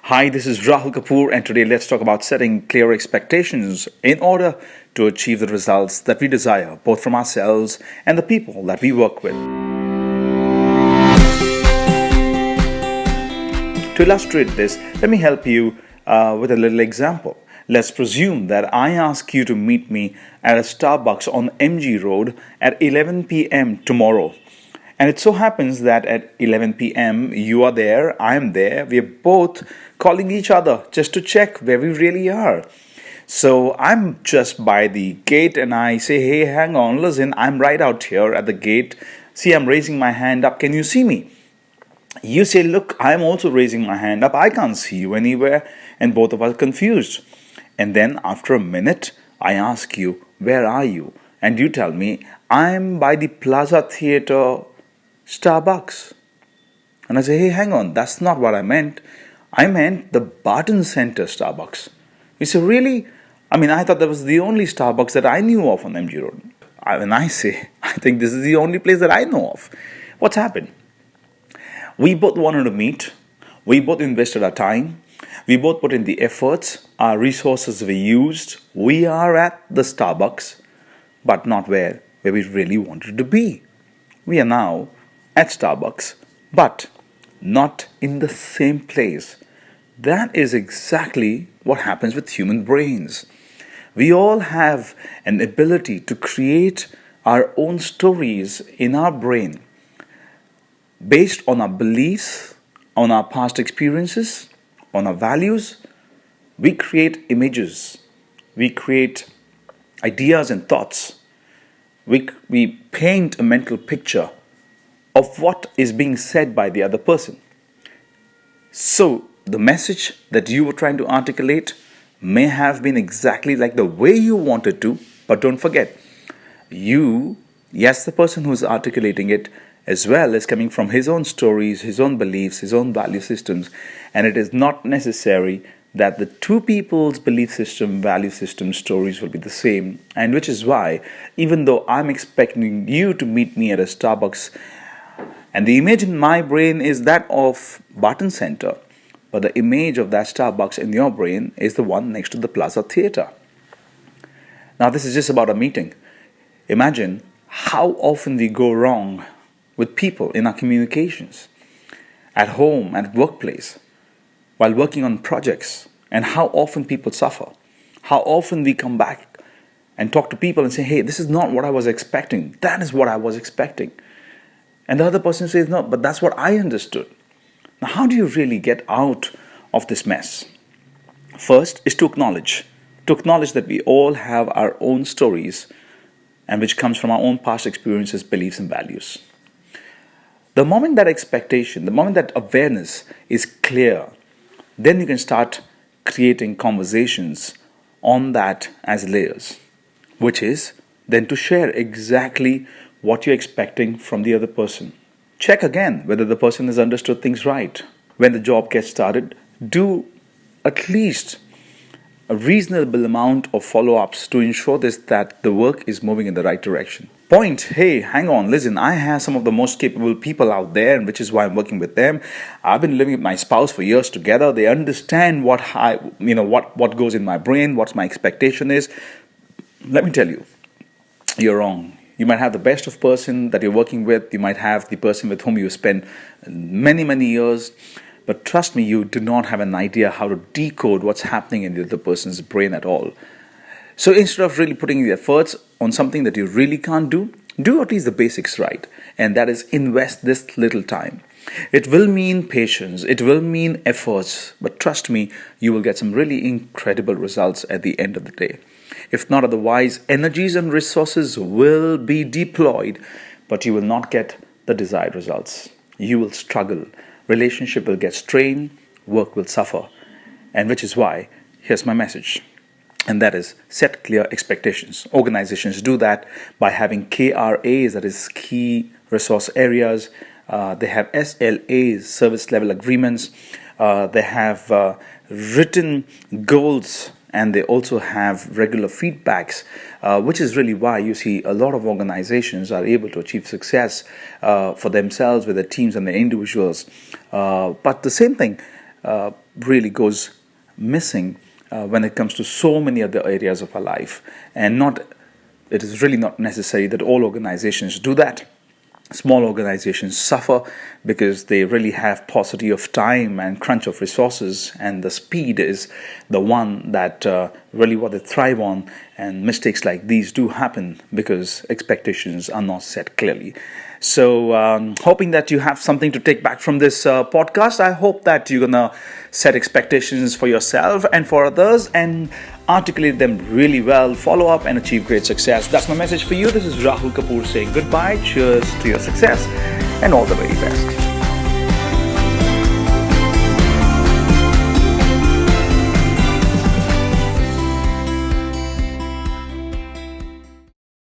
Hi, this is Rahul Kapoor, and today let's talk about setting clear expectations in order to achieve the results that we desire, both from ourselves and the people that we work with. To illustrate this, let me help you with a little example. Let's presume that I ask you to meet me at a Starbucks on MG Road at 11 p.m. tomorrow. And it so happens that at 11 p.m. you are there, I am there, we are both calling each other just to check where we really are. So I'm just by the gate and I say, hey, hang on, listen, I'm right out here at the gate. See, I'm raising my hand up. Can you see me? You say, look, I'm also raising my hand up. I can't see you anywhere. And both of us are confused. And then after a minute, I ask you, where are you? And you tell me, I'm by the Plaza Theatre Starbucks. And I say, hey, hang on, that's not what I meant. I meant the Barton Center Starbucks. You say, really? I thought that was the only Starbucks that I knew of on MG Road. And I say, I think this is the only place that I know of. What's happened? We both wanted to meet. We both invested our time. We both put in the efforts. Our resources were used. We are at the Starbucks, but not where we really wanted to be. We are now at Starbucks, but not in the same place. That is exactly what happens with human brains. We all have an ability to create our own stories in our brain based on our beliefs, on our past experiences, on our values. We create images, we create ideas and thoughts. We paint a mental picture of what is being said by the other person. So the message that you were trying to articulate may have been exactly like the way you wanted to, but don't forget, the person who's articulating it as well is coming from his own stories, his own beliefs, his own value systems, and it is not necessary that the two people's belief system, value system, stories will be the same. And which is why, even though I'm expecting you to meet me at a Starbucks, and the image in my brain is that of Barton Center, but the image of that Starbucks in your brain is the one next to the Plaza Theatre. Now, this is just about a meeting. Imagine how often we go wrong with people in our communications, at home, at workplace, while working on projects, and how often people suffer. How often we come back and talk to people and say, hey, this is not what I was expecting. That is what I was expecting. And the other person says, no, but that's what I understood. Now, how do you really get out of this mess? First is to acknowledge that we all have our own stories, and which comes from our own past experiences, beliefs, and values. The moment that expectation, the moment that awareness is clear, then you can start creating conversations on that as layers, which is then to share exactly what you're expecting from the other person. Check again whether the person has understood things right. When the job gets started, do at least a reasonable amount of follow-ups to ensure that the work is moving in the right direction. Point, hey, hang on, listen, I have some of the most capable people out there, and which is why I'm working with them. I've been living with my spouse for years together. They understand what goes in my brain, what my expectation is. Let me tell you, you're wrong. You might have the best of person that you're working with. You might have the person with whom you spend many, many years. But trust me, you do not have an idea how to decode what's happening in the other person's brain at all. So instead of really putting the efforts on something that you really can't do at least the basics right. And that is invest this little time. It will mean patience. It will mean efforts. But trust me, you will get some really incredible results at the end of the day. If not otherwise, energies and resources will be deployed, but you will not get the desired results. You will struggle. Relationship will get strained, work will suffer. And which is why, here's my message. And that is, set clear expectations. Organizations do that by having KRAs, that is key resource areas. They have SLAs, service level agreements. They have written goals, and they also have regular feedbacks, which is really why you see a lot of organizations are able to achieve success for themselves with their teams and their individuals. But the same thing, really goes missing when it comes to so many other areas of our life. And it is really not necessary that all organizations do that. Small organizations suffer because they really have paucity of time and crunch of resources, and the speed is the one that really what they thrive on. And mistakes like these do happen because expectations are not set clearly. So hoping that you have something to take back from this podcast. I hope that you're gonna set expectations for yourself and for others and articulate them really well, follow up and achieve great success. That's my message for you. This is Rahul Kapoor saying goodbye, cheers to your success, and all the very best.